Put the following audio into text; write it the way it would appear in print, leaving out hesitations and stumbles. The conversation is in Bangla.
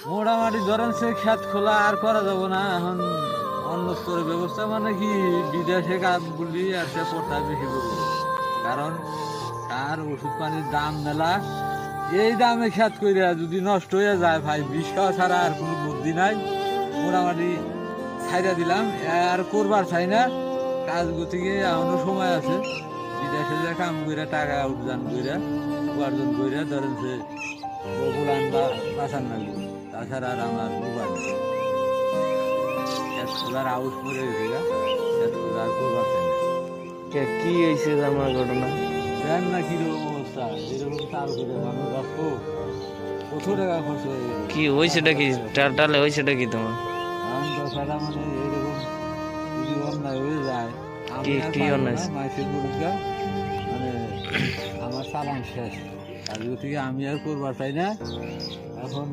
মোটামুটি ধরেন সে খেত খোলা আর করা যাবো না এখন। অন্য স্তরের ব্যবস্থা মানে কি বিদেশে কাজ বলি আর সে পড়তে বেশি করবো, কারণ তার ওষুধ পানির দাম মেলা। এই দামে খেত কইরা যদি নষ্ট হয়ে যায় ভাই, বিষ খাওয়া ছাড়া আর কোনো বুদ্ধি নাই। মোটামুটি ছাইরা দিলাম, আর করবার চাই না কাজ গতিকে। এখনো সময় আছে, বিদেশে যে কাম কইরা টাকা উপার্জন কইরা ধরেন সে বগুলান বা বাঁচান লাগবে, তাছাড়া আর আমার উপায় নেই। খেত খোলার আউশ মরে গেছে গা, খেত খোলা আর করবার চাই না। কি হয়েছে আমার ঘটনা? দেন না কিরকম অবস্থা, এরকম তার করে মানুষ রাখবো, কত টাকা খরচ হয়ে গেল। কি হয়েছেটা কি টালে হয়েছেটা কি তোমার? কারণ কথাটা মানে এরকম যদি অন্যায় হয়ে যায়, আমি আর কি পারবো অন্যায়? না মাইসের গরুটা, মানে আমার চালান শেষ। আর থেকে আমি আর করবার চাই না এখন।